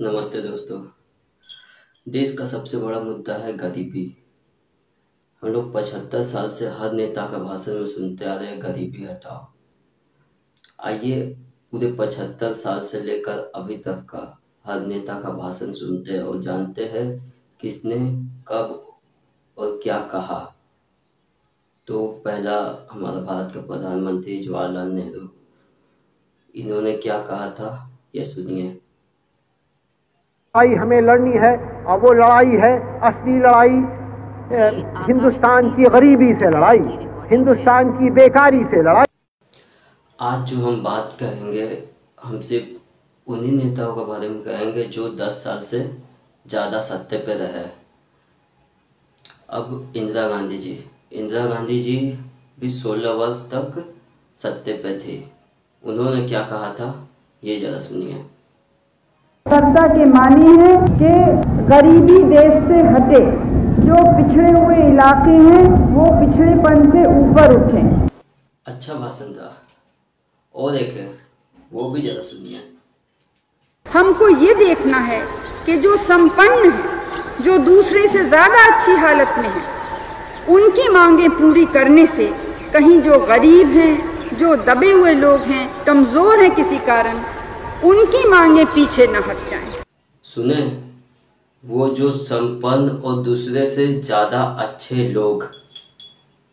नमस्ते दोस्तों। देश का सबसे बड़ा मुद्दा है गरीबी। हम लोग 75 साल से हर नेता का भाषण में सुनते आ रहे हैं गरीबी हटाओ। आइए पूरे 75 साल से लेकर अभी तक का हर नेता का भाषण सुनते हैं और जानते हैं किसने कब और क्या कहा। तो पहला हमारा भारत का प्रधानमंत्री जवाहरलाल नेहरू, इन्होंने क्या कहा था ये सुनिए। लड़ाई हमें लड़नी है और वो लड़ाई है असली लड़ाई हिंदुस्तान की गरीबी से लड़ाई, हिंदुस्तान की बेकारी से लड़ाई। आज जो हम बात करेंगे हम सिर्फ उन्हीं नेताओं के बारे में कहेंगे जो 10 साल से ज़्यादा सत्ते पे रहे। अब इंदिरा गांधी जी भी 16 वर्ष तक सत्ते पे थी। उन्होंने क्या कहा था ये ज़रा सुनिए। सत्ता के मानी है कि गरीबी देश से हटे, जो पिछड़े हुए इलाके हैं वो पिछड़ेपन से ऊपर उठें। अच्छा भाषण था। और एक है वो भी जरा सुनिए। हमको ये देखना है कि जो संपन्न है, जो दूसरे से ज्यादा अच्छी हालत में है, उनकी मांगे पूरी करने से कहीं जो गरीब हैं, जो दबे हुए लोग हैं, कमजोर हैं किसी कारण, उनकी मांगे पीछे न हट जाएं। सुने, वो जो संपन्न और दूसरे से ज़्यादा अच्छे लोग,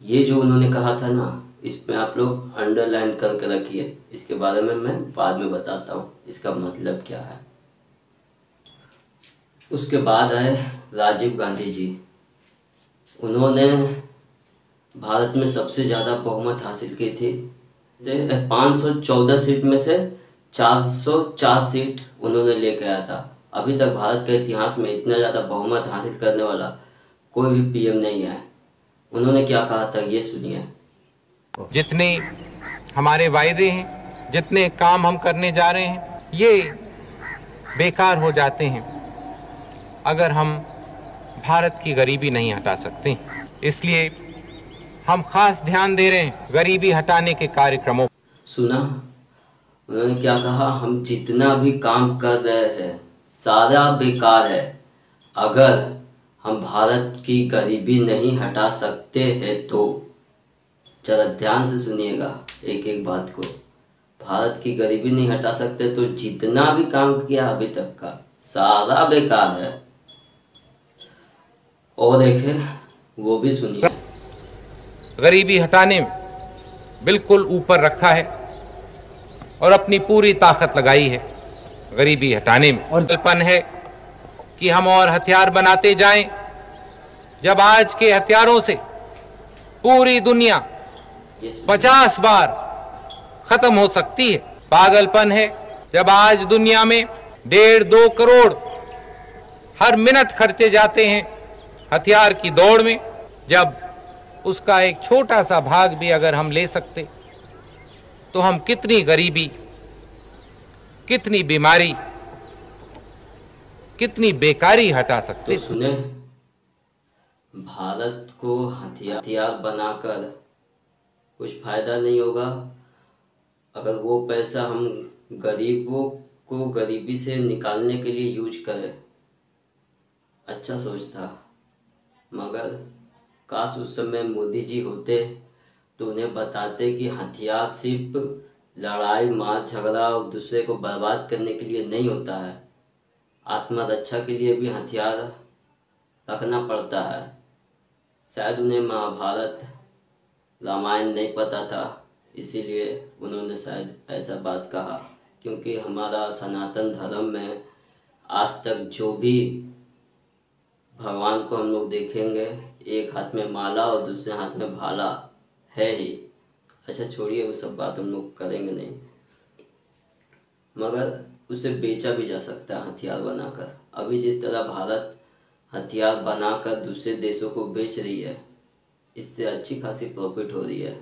ये जो उन्होंने कहा था ना, इसमें आप लोग अंडरलाइन करके रखिए। इसके बारे में मैं बाद में बताता हूँ इसका मतलब क्या है। उसके बाद आए राजीव गांधी जी। उन्होंने भारत में सबसे ज़्यादा बहुमत हासिल की थी। 514 सीट में से 404 सीट उन्होंने लेकर आया था। अभी तक भारत के इतिहास में इतना ज़्यादा बहुमत हासिल करने वाला कोई भी पीएम नहीं है। उन्होंने क्या कहा था ये सुनिए। जितने हमारे वायदे हैं, जितने काम हम करने जा रहे हैं, ये बेकार हो जाते हैं अगर हम भारत की गरीबी नहीं हटा सकते। इसलिए हम खास ध्यान दे रहे हैं गरीबी हटाने के कार्यक्रमों। सुना उन्होंने क्या कहा, हम जितना भी काम कर रहे हैं सारा बेकार है अगर हम भारत की गरीबी नहीं हटा सकते हैं तो। जरा ध्यान से सुनिएगा एक एक बात को। भारत की गरीबी नहीं हटा सकते तो जितना भी काम किया अभी तक का सारा बेकार है। और एक है वो भी सुनिए। गरीबी हटाने में बिल्कुल ऊपर रखा है और अपनी पूरी ताकत लगाई है गरीबी हटाने में। और कल्पन है कि हम और हथियार बनाते जाएं। जब आज के हथियारों से पूरी दुनिया 50 बार खत्म हो सकती है, पागलपन है जब आज दुनिया में 1.5-2 करोड़ हर मिनट खर्चे जाते हैं हथियार की दौड़ में। जब उसका एक छोटा सा भाग भी अगर हम ले सकते तो हम कितनी गरीबी, कितनी बीमारी, कितनी बेकारी हटा सकते। तो सुने, भारत को हथियार बनाकर कुछ फायदा नहीं होगा अगर वो पैसा हम गरीबों को गरीबी से निकालने के लिए यूज करें। अच्छा सोच था, मगर काश उस समय मोदी जी होते तो उन्हें बताते कि हथियार सिर्फ लड़ाई, मार, झगड़ा और दूसरे को बर्बाद करने के लिए नहीं होता है। आत्मरक्षा के लिए भी हथियार रखना पड़ता है। शायद उन्हें महाभारत, रामायण नहीं पता था, इसीलिए उन्होंने शायद ऐसा बात कहा। क्योंकि हमारा सनातन धर्म में आज तक जो भी भगवान को हम लोग देखेंगे, एक हाथ में माला और दूसरे हाथ में भाला है ही। अच्छा छोड़िए वो सब बात हम लोग करेंगे नहीं, मगर उसे बेचा भी जा सकता है हथियार बनाकर। अभी जिस तरह भारत हथियार बनाकर दूसरे देशों को बेच रही है, इससे अच्छी खासी प्रॉफिट हो रही है।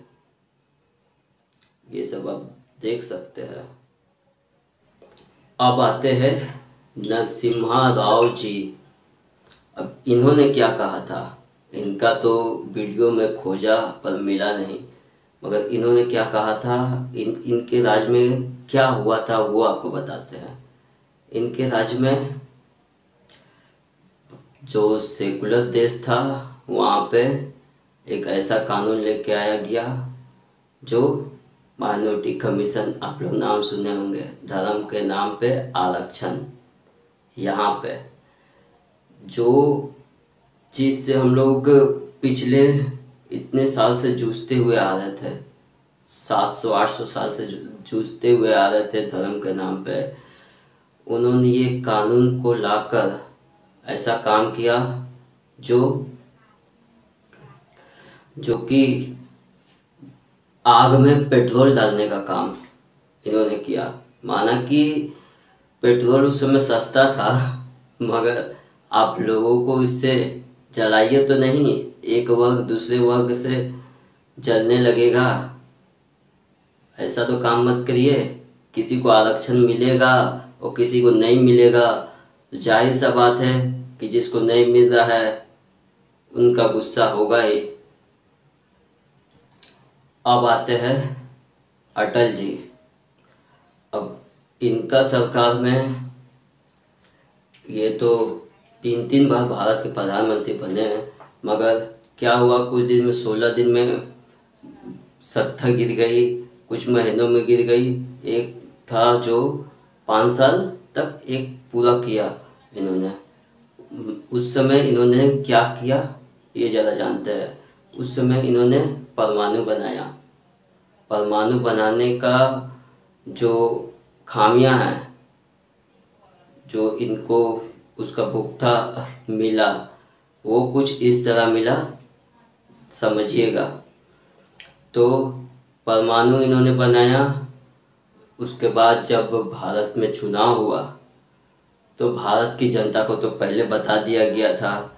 ये सब आप देख सकते हैं। अब आते हैं नरसिम्हा राव जी। अब इन्होंने क्या कहा था, इनका तो वीडियो में खोजा पर मिला नहीं, मगर इन्होंने क्या कहा था, इनके राज में क्या हुआ था वो आपको बताते हैं। इनके राज्य में जो सेकुलर देश था वहाँ पे एक ऐसा कानून लेके आया गया जो माइनॉरिटी कमीशन, आप लोग नाम सुने होंगे, धर्म के नाम पे आरक्षण। यहाँ पे जो चीज़ से हम लोग पिछले इतने साल से जूझते हुए आ रहे थे, 700-800 साल से जूझते हुए आ रहे थे धर्म के नाम पे, उन्होंने ये कानून को लाकर ऐसा काम किया जो कि आग में पेट्रोल डालने का काम इन्होंने किया। माना कि पेट्रोल उस समय सस्ता था, मगर आप लोगों को इससे जलाइए तो नहीं, एक वर्ग दूसरे वर्ग से जलने लगेगा, ऐसा तो काम मत करिए। किसी को आरक्षण मिलेगा और किसी को नहीं मिलेगा, तो जाहिर सा बात है कि जिसको नहीं मिल रहा है उनका गुस्सा होगा ही। अब आते हैं अटल जी। अब इनका सरकार में ये तो 3 बार भारत के प्रधानमंत्री बने हैं, मगर क्या हुआ, कुछ दिन में 16 दिन में सत्ता गिर गई, कुछ महीनों में गिर गई। एक था जो 5 साल तक एक पूरा किया इन्होंने। उस समय इन्होंने क्या किया ये ज़्यादा जानते हैं। उस समय इन्होंने परमाणु बनाया। परमाणु बनाने का जो खामियां हैं, जो इनको उसका भुगता मिला, वो कुछ इस तरह मिला, समझिएगा। तो परमाणु इन्होंने बनाया। उसके बाद जब भारत में चुनाव हुआ तो भारत की जनता को तो पहले बता दिया गया था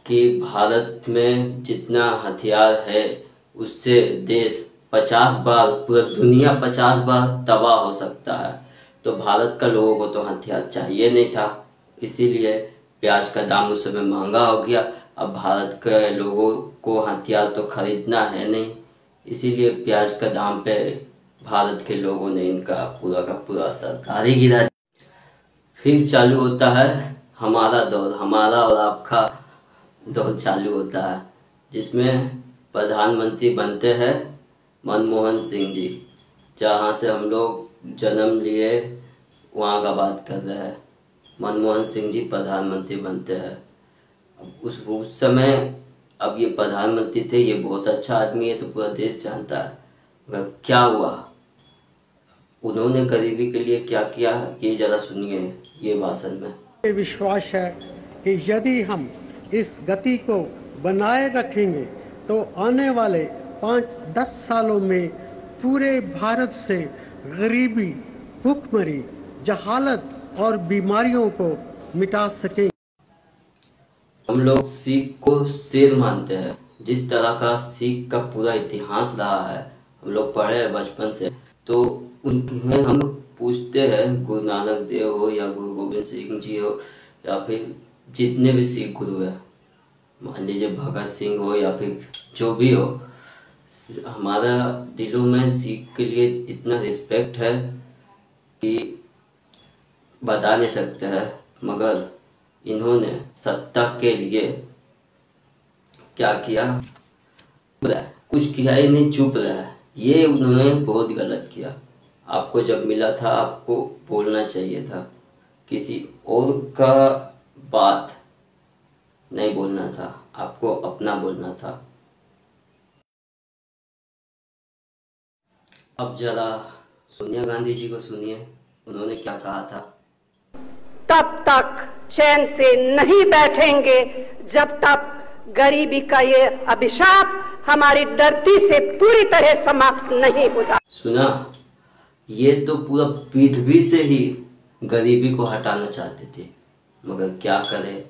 कि भारत में जितना हथियार है उससे देश 50 बार, पूरा दुनिया 50 बार तबाह हो सकता है। तो भारत का लोगों को तो हथियार चाहिए नहीं था, इसीलिए प्याज का दाम उस समय महंगा हो गया। अब भारत के लोगों को हथियार तो खरीदना है नहीं, इसीलिए प्याज का दाम पे भारत के लोगों ने इनका पूरा का पूरा सरकार ही गिरा। फिर चालू होता है हमारा दौर, हमारा और आपका दौर चालू होता है, जिसमें प्रधानमंत्री बनते हैं मनमोहन सिंह जी। जहाँ से हम लोग जन्म लिए वहाँ का बात कर रहे हैं। मनमोहन सिंह जी प्रधानमंत्री बनते हैं। उस समय अब ये प्रधानमंत्री थे, ये बहुत अच्छा आदमी है तो पूरा देश जानता है, मगर क्या हुआ, उन्होंने गरीबी के लिए क्या किया, ये ज़रा सुनिए ये भाषण में। विश्वास है कि यदि हम इस गति को बनाए रखेंगे तो आने वाले 5-10 सालों में पूरे भारत से गरीबी, भूखमरी, जहालत और बीमारियों को मिटा सकेंगे। हम लोग सिख को शेर मानते हैं। जिस तरह का सिख का पूरा इतिहास रहा है, हम लोग पढ़े हैं बचपन से, तो उनमें हम पूछते हैं, गुरु नानक देव हो या गुरु गोविंद सिंह जी हो या फिर जितने भी सिख गुरु हैं, मान लीजिए भगत सिंह हो या फिर जो भी हो, हमारा दिलों में सिख के लिए इतना रिस्पेक्ट है कि बता नहीं सकते हैं। मगर इन्होंने सत्ता के लिए क्या किया, कुछ किया ही नहीं, चुप रहा। ये उन्होंने बहुत गलत किया। आपको जब मिला था आपको बोलना चाहिए था, किसी और का बात नहीं बोलना था, आपको अपना बोलना था। अब जरा सोनिया गांधी जी को सुनिए, उन्होंने क्या कहा था। तब तक चैन से नहीं बैठेंगे जब तक गरीबी का ये अभिशाप हमारी धरती से पूरी तरह समाप्त नहीं हो जाता। सुना, ये तो पूरा पृथ्वी से ही गरीबी को हटाना चाहते थे, मगर क्या करें,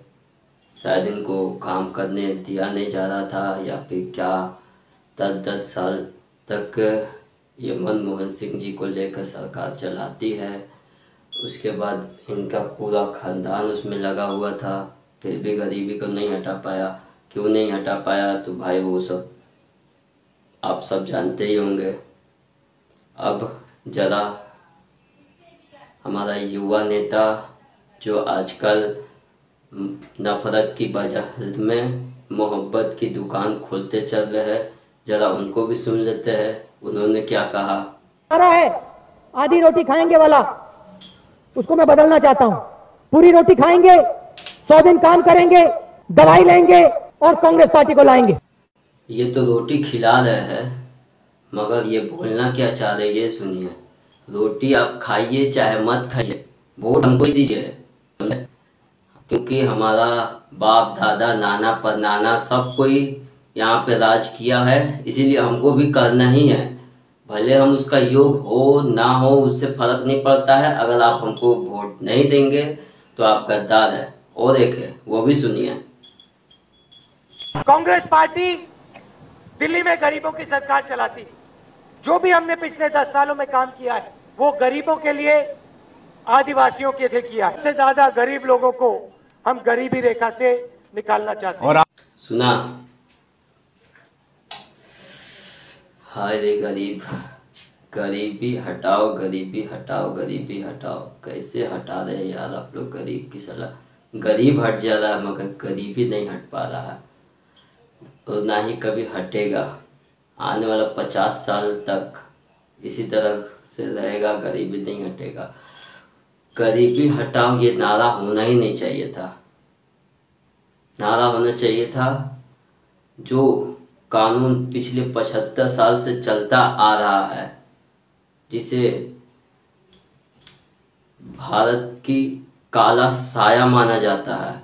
शायद इनको काम करने दिया नहीं जा रहा था या फिर क्या। 10-10 साल तक ये मनमोहन सिंह जी को लेकर सरकार चलाती है। उसके बाद इनका पूरा खानदान उसमें लगा हुआ था, फिर भी गरीबी को नहीं हटा पाया। क्यों नहीं हटा पाया, तो भाई वो सब आप सब जानते ही होंगे। अब जरा हमारा युवा नेता जो आजकल नफरत की वजह में मोहब्बत की दुकान खोलते चल रहे हैं, जरा उनको भी सुन लेते हैं उन्होंने क्या कहा। है आधी रोटी खाएंगे वाला, उसको मैं बदलना चाहता हूं। पूरी रोटी खाएंगे, 100 दिन काम करेंगे, दवाई लेंगे और कांग्रेस पार्टी को लाएंगे। ये तो रोटी खिला रहे हैं, मगर ये बोलना क्या चाह रहे ये सुनिए। रोटी आप खाइए चाहे मत खाइए, वोट हमको ही दीजिए, क्योंकि हमारा बाप दादा नाना परनाना सब कोई यहाँ पे राज किया है, इसीलिए हमको भी करना ही है। भले हम उसका योग हो ना हो उससे फर्क नहीं पड़ता है। अगर आप हमको वोट नहीं देंगे तो आप गद्दार है। और एक है वो भी सुनिए। कांग्रेस पार्टी दिल्ली में गरीबों की सरकार चलाती है। जो भी हमने पिछले 10 सालों में काम किया है वो गरीबों के लिए, आदिवासियों के लिए किया है। इससे ज्यादा गरीब लोगों को हम गरीबी रेखा से निकालना चाहते हैं। सुना? हाय रे गरीब, गरीबी हटाओ, गरीबी हटाओ, गरीबी हटाओ। कैसे हटा रहे यार आप लोग गरीब की सलाह। गरीब हट जा रहा है मगर गरीबी नहीं हट पा रहा है और ना ही कभी हटेगा। आने वाला 50 साल तक इसी तरह से रहेगा, गरीबी नहीं हटेगा। गरीबी हटाओ ये नारा होना ही नहीं चाहिए था। नारा होना चाहिए था जो कानून पिछले 75 साल से चलता आ रहा है, जिसे भारत की काला साया माना जाता है,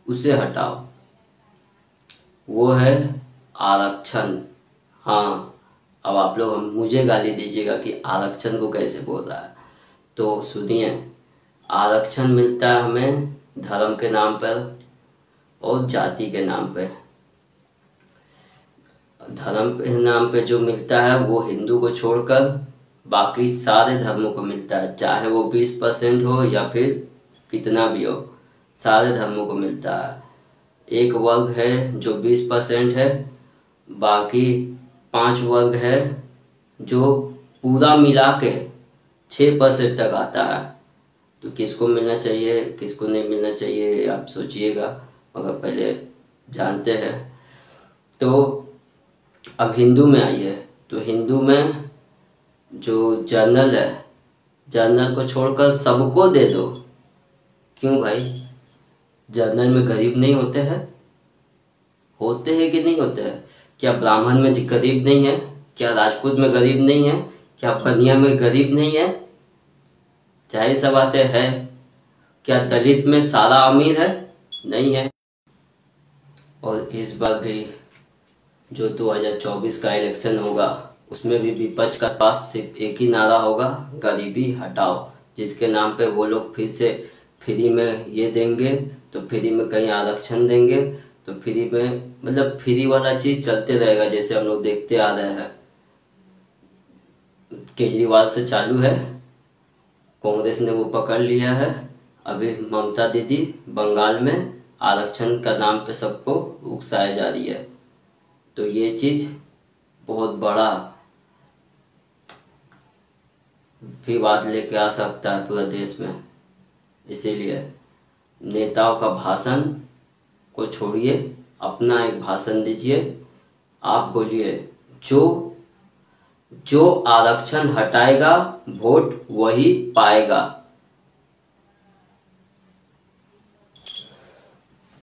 उसे हटाओ। वो है आरक्षण। हाँ, अब आप लोग मुझे गाली दीजिएगा कि आरक्षण को कैसे बोल रहा है, तो सुनिए। आरक्षण मिलता है हमें धर्म के नाम पर और जाति के नाम पे। धर्म के नाम पे जो मिलता है वो हिंदू को छोड़कर बाकी सारे धर्मों को मिलता है, चाहे वो 20% हो या फिर कितना भी हो, सारे धर्मों को मिलता है। एक वर्ग है जो 20% है, बाकी 5 वर्ग है जो पूरा मिला के 6% तक आता है। तो किसको मिलना चाहिए किसको नहीं मिलना चाहिए आप सोचिएगा, मगर पहले जानते हैं। तो अब हिंदू में आइए, तो हिंदू में जो जनरल है, जनरल को छोड़कर सबको दे दो। क्यों भाई? जनरल में गरीब नहीं होते हैं? होते हैं कि नहीं होते हैं? क्या ब्राह्मण में गरीब नहीं है? क्या राजपूत में गरीब नहीं है? क्या बनिया में गरीब नहीं है? जाहिर सा बातें है। क्या दलित में सारा अमीर है? नहीं है। और इस बार भी जो 2024 का इलेक्शन होगा उसमें भी विपक्ष का पास सिर्फ एक ही नारा होगा, गरीबी हटाओ। जिसके नाम पे वो लोग फिर से फ्री में ये देंगे, तो फ्री में कहीं आरक्षण देंगे, तो फ्री में मतलब फ्री वाला चीज़ चलते रहेगा, जैसे हम लोग देखते आ रहे हैं। केजरीवाल से चालू है, कांग्रेस ने वो पकड़ लिया है। अभी ममता दीदी बंगाल में आरक्षण का नाम पे सबको उकसाया जा रही है। तो ये चीज़ बहुत बड़ा विवाद लेके आ सकता है पूरे देश में। इसीलिए नेताओं का भाषण को छोड़िए, अपना एक भाषण दीजिए। आप बोलिए जो आरक्षण हटाएगा वोट वही पाएगा।